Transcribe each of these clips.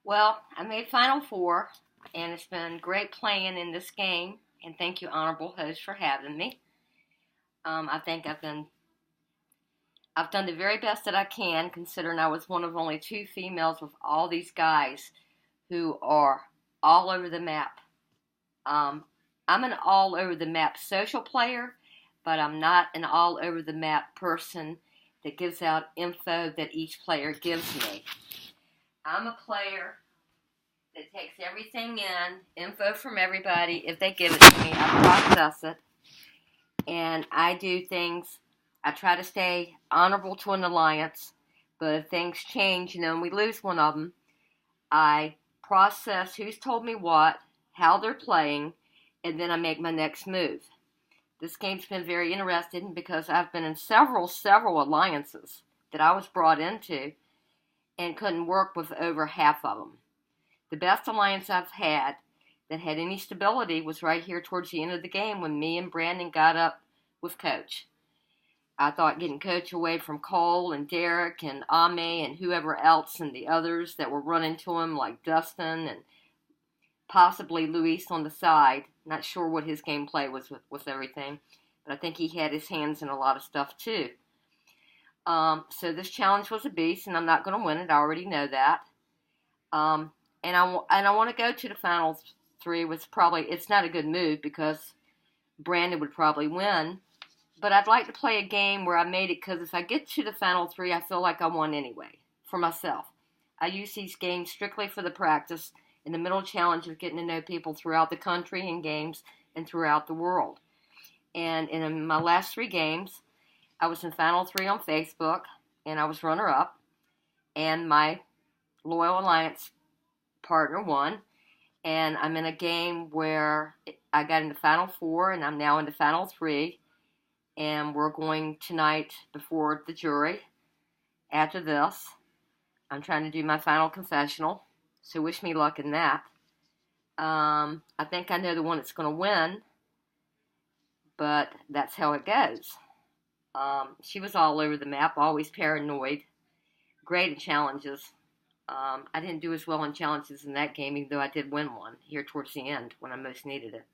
Well, I made Final Four, and it's been great playing in this game. And thank you, honorable host, for having me. I think I've done the very best that I can, considering I was one of only two females with all these guys who are all over the map. Um, I'm an all over the map social player, but I'm not an all over the map person that gives out info that each player gives me. I'm a player that takes everything in, info from everybody. If they give it to me, I process it. And I do things, I try to stay honorable to an alliance. But if things change, and we lose one of them, I process who's told me what, how they're playing, and then I make my next move. This game's been very interesting because I've been in several alliances that I was brought into and couldn't work with over half of them. The best alliance I've had that had any stability was right here towards the end of the game when me and Brandon got up with Coach. I thought getting Coach away from Cole and Derek and Ame and whoever else and the others that were running to him like Dustin and possibly Luis on the side. Not sure what his gameplay was with everything, but I think he had his hands in a lot of stuff too. So this challenge was a beast, and I'm not going to win it. I already know that. And I want to go to the final three. It's not a good move because Brandon would probably win. But I'd like to play a game where I made it because if I get to the final three, I feel like I won anyway for myself. I use these games strictly for the practice in the middle challenge of getting to know people throughout the country and games and throughout the world. And in my last three games, I was in final three on Facebook, and I was runner-up, and my loyal alliance partner won. And I'm in a game where I got into final four, and I'm now into final three, and we're going tonight before the jury. After this, I'm trying to do my final confessional, so wish me luck in that. I think I know the one that's going to win, but that's how it goes. She was all over the map, always paranoid, great at challenges. I didn't do as well in challenges in that game, even though I did win one here towards the end when I most needed it.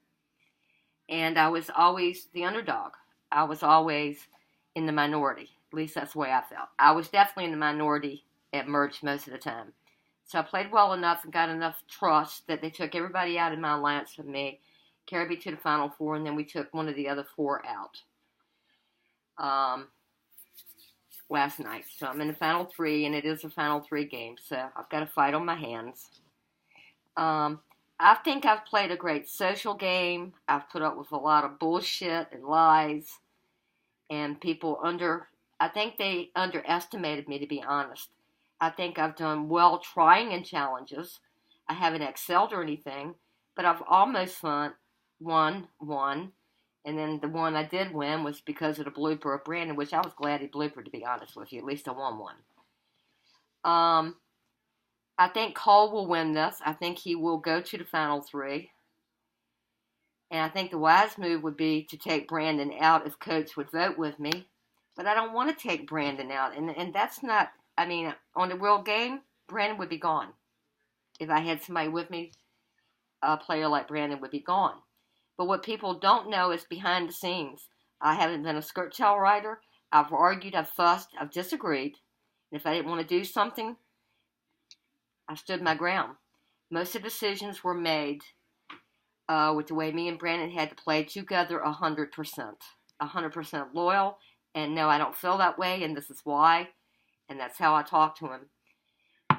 And I was always the underdog. I was always in the minority. At least that's the way I felt. I was definitely in the minority at merge most of the time. So I played well enough and got enough trust that they took everybody out in my alliance with me, carried me to the final four, and then we took one of the other four out last night. So I'm in the final three, and it is a final three game, so I've got a fight on my hands. I think I've played a great social game. I've put up with a lot of bullshit and lies, and I think they underestimated me, to be honest. I think I've done well trying in challenges. I haven't excelled or anything, but I've almost won one. And then the one I did win was because of the blooper of Brandon, which I was glad he bloopered, to be honest with you. At least I won one. I think Cole will win this. I think he will go to the final three. And I think the wise move would be to take Brandon out if Coach would vote with me. But I don't want to take Brandon out. And that's not, on the real game, Brandon would be gone. If I had somebody with me, a player like Brandon would be gone. But what people don't know is behind the scenes. I haven't been a skirt tail writer. I've argued, I've fussed, I've disagreed. And if I didn't want to do something, I stood my ground. Most of the decisions were made with the way me and Brandon had to play together 100%. 100% loyal. And no, I don't feel that way, and this is why. And that's how I talk to him.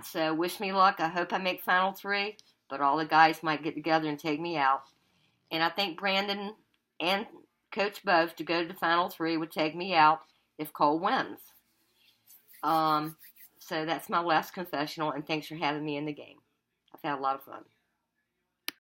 So wish me luck. I hope I make final three, but all the guys might get together and take me out. And I think Brandon and Coach both to go to the final three would take me out if Cole wins. So that's my last confessional, and thanks for having me in the game. I've had a lot of fun.